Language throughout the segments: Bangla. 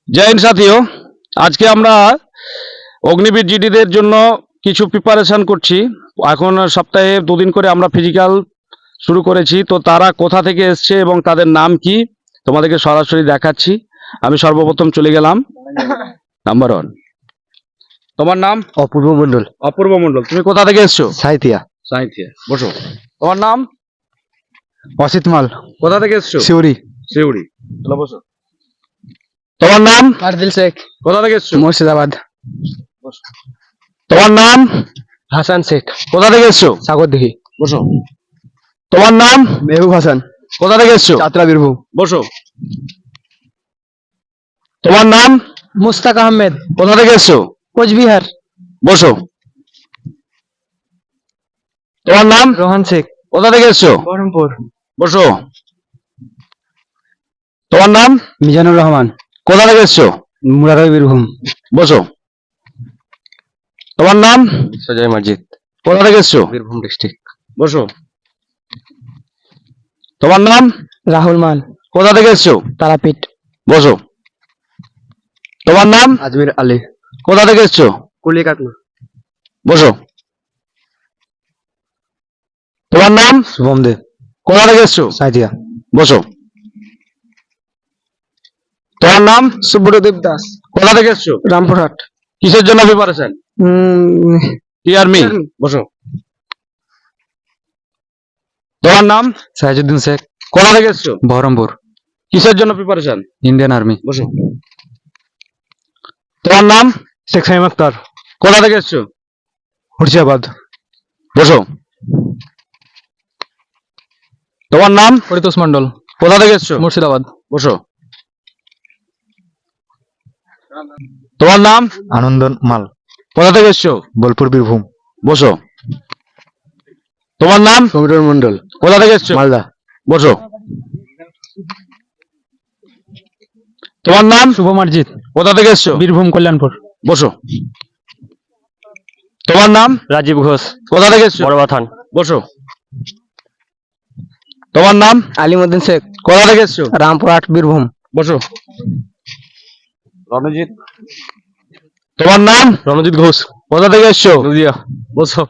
জয় হিন্দ সাথীও। আজকে আমরা অগ্নিবীর জিডিদের জন্য কিছু প্রিপারেশন করছি। এখন সপ্তাহে 2 দিন করে আমরা ফিজিক্যাল শুরু করেছি। তো তারা কোথা থেকে এসছে এবং তাদের নাম কি তোমাদেরকে সরাসরি দেখাচ্ছি। আমি সর্বপ্রথম চলে গেলাম নাম্বার 1। তোমার নাম? অপূর্ব মন্ডল। অপূর্ব মন্ডল। তুমি কোথা থেকে এসছো? সাইথিয়া। সাঁইথিয়া। বসো। তোমার নাম? অসিত মাল। কোথা থেকে এসছো? শিউরি। শিউড়ি। চলো বসো। তোমার নাম? আরদিল শেখ। কোথা থেকে এসছো? মুর্শিদাবাদ। তোমার নাম? হাসান শেখ। কোথা থেকে এসছো? সাগরদিঘি। বসো। তোমার নাম? মেহবুব হাসান। কোথা থেকে এসছো? চাতরা বীরভূম। বসো। তোমার নাম? মুস্তাক আহমেদ। কোথা থেকে এসছো? কোচবিহার। বসো। তোমার নাম? রোহান শেখ। কোথা থেকে এসছো? বহরমপুর। বসো। তোমার নাম? মিজানুর রহমান। কোথা থেকে এসছো? মুরারই বীরভূম। বসো। তোমার নাম? সজয় মসজিদ। কোথা থেকে এসছো? বীরভূম ডিস্ট্রিক্ট। বসো। তোমার নাম? রাহুল মান। কোথা থেকে এসছো? তারাপীঠ। বসো। তোমার নাম? আজমির আলী। কোথা থেকে এসছো? কুলিকাটনা। বসো। তোমার নাম? শুভম দেব। কোথা থেকে এসছো? সাইথিয়া। বসো। তোমার নাম? সুব্রদেব দাস। কোথা থেকে এসছো? রামপুরহাট। কিসের জন্য প্রিপারেশন? কি আর্মি? বসো। তোমার নাম? সাইজুদ্দিন শেখ। কোথা থেকে এসছো? বহরমপুর। কিসের জন্য প্রিপারেশন? Indian army. বসো। তোমার নাম? শেখ সাইম আক্তার। কোথা থেকে এসছো? মুর্শিদাবাদ। বসো। তোমার নাম? পরিতোষ মন্ডল। কোথা থেকে এসছো? মুর্শিদাবাদ। বসো। তোমার নাম? আনন্দন মাল। কোথা থেকে এসছো? বোলপুর বীরভূম। বসো। তোমার নাম? সমীরণ মন্ডল। কোথা থেকে এসছো? মালদা। বসো। তোমার নাম? শুভম অর্জিত। কোথা থেকে এসছো? বীরভূম কল্যাণপুর। বসো। তোমার নাম? রাজীব ঘোষ। কোথা থেকে এসছো? বড়বাথান। বসো। তোমার নাম? আলিমউদ্দিন শেখ। কোথা থেকে এসছো? রামপুরহাট বীরভূম। বসো। রণজিৎ। তোমার নাম? রণজিৎ ঘোষ। কোথা থেকে এসছো? নদিয়া। বসো।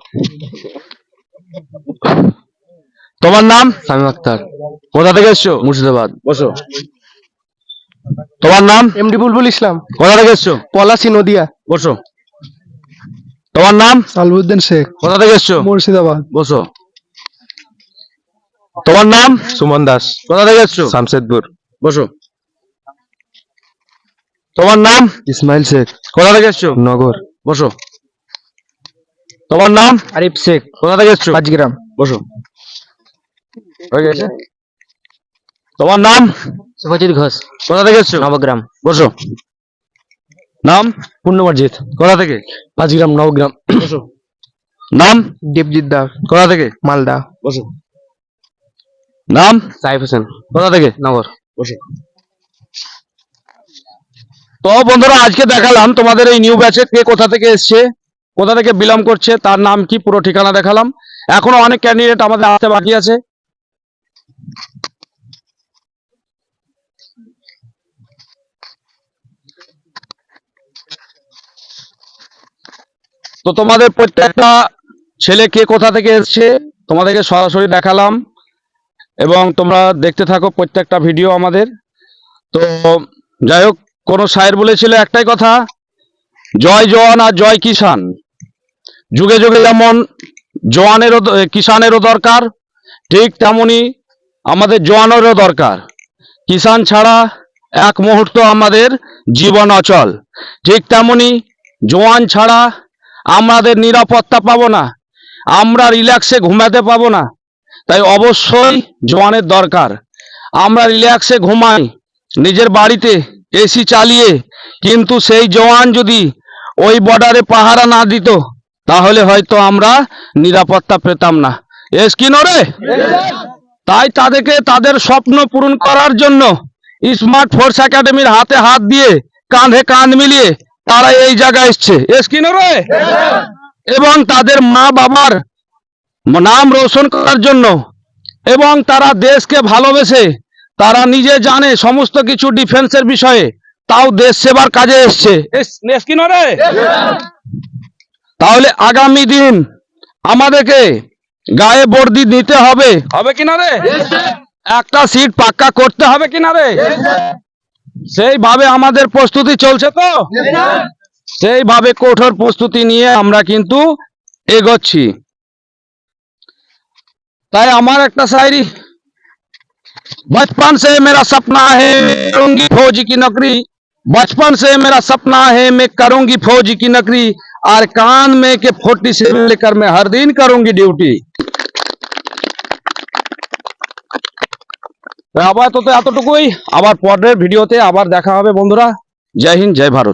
তোমার নাম? সামিম আক্তার। কোথা থেকে এসছো? মুর্শিদাবাদ। বসো। তোমার নাম? এমডি বুলবুল ইসলাম। কোথা থেকে এসছো? পলাশী নদিয়া। বসো। তোমার নাম? সালবুদ্দিন শেখ। কোথা থেকে এসছো? মুর্শিদাবাদ। বসো। তোমার নাম? সুমন দাস। কোথা থেকে এসছো? শামশেদপুর। বসো। তোমার নাম? ইসমাইল শেখ। কোথা থেকে এসছো? নগর। বসো। তোমার নাম? আরিফ শেখ। কোথা থেকে এসছো? পাঁচগ্রাম। বসো। হয়ে গেছে? তোমার নাম? শুভজিৎ ঘোষ। কোথা থেকে এসছো? নবগ্রাম। বসো। নাম? পূর্ণমর্জিত। কোথা থেকে? পাঁচগ্রাম নবগ্রাম। বসো। নাম? দেবজিৎ দাস। কোথা থেকে? মালদা। বসো। নাম? সাইফ হোসেন। কোথা থেকে? নগর। বসো। তো বন্ধুরা, আজকে দেখালাম তোমাদের এই নিউ ব্যাচে কে কোথা থেকে এসছে, কোথা থেকে বিলং করছে, তার নাম কি, পুরো ঠিকানা দেখালাম। এখনো অনেক ক্যান্ডিডেট আমাদের আসতে বাকি আছে। তো তোমাদের প্রত্যেকটা ছেলে কে কোথা থেকে এসছে তোমাদেরকে সরাসরি দেখালাম, এবং তোমরা দেখতে থাকো প্রত্যেকটা ভিডিও আমাদের। তো যাই হোক, কোনো শায়ের বলেছিল একটাই কথা, জয় জওয়ান আর জয় কিষান। যুগে যুগে যেমন জওয়ানেরও কিষানেরও দরকার, ঠিক তেমনি আমাদের জওয়ানেরও দরকার। কিষান ছাড়া এক মুহূর্ত আমাদের জীবন অচল, ঠিক তেমনি জওয়ান ছাড়া আমাদের নিরাপত্তা পাবো না, আমরা রিল্যাক্সে ঘুমাতে পাবো না। তাই অবশ্যই জওয়ানের দরকার। আমরা রিল্যাক্সে ঘুমাই নিজের বাড়িতে এসি চালিয়ে, কিন্তু সেই জওয়ান যদি ওই বর্ডারে পাহারা না দিত তাহলে হয়তো আমরা নিরাপত্তা পেতাম না। এস কি নরে? তাই তাদেরকে তাদের স্বপ্ন পূরণ করার জন্য স্মার্ট ফোর্স একাডেমির হাতে হাত দিয়ে, কাঁধে কাঁধ মিলিয়ে তারা এই জায়গায় এসছে। এস কি নরে? এবং তাদের মা বাবার নাম রোশন করার জন্য, এবং তারা দেশকে ভালোবেসে তারা নিজে জানে সমস্ত কিছু ডিফেন্সের বিষয়ে, তাও দেশ সেবার কাজে এসছে। কি না রে? তাহলে আগামী দিন আমাদেরকে গায়ে বর্দি নিতে হবে, হবে কিনা রে? একটা সিট পাক্কা করতে হবে কিনা রে? সেইভাবে আমাদের প্রস্তুতি চলছে তো, সেইভাবে কঠোর প্রস্তুতি নিয়ে আমরা কিন্তু এগোচ্ছি। তাই আমার একটা শায়রি, बचपन से मेरा सपना है करूंगी फौज की नौकरी, बचपन से मेरा सपना है मैं करूंगी फौज की नौकरी, और कान में के 47 लेकर मैं हर दिन करूंगी ड्यूटी। আপাতত এতটুকুই, আবার পরের ভিডিওতে আবার দেখা হবে বন্ধুরা। জয় হিন্দ, জয় ভারত।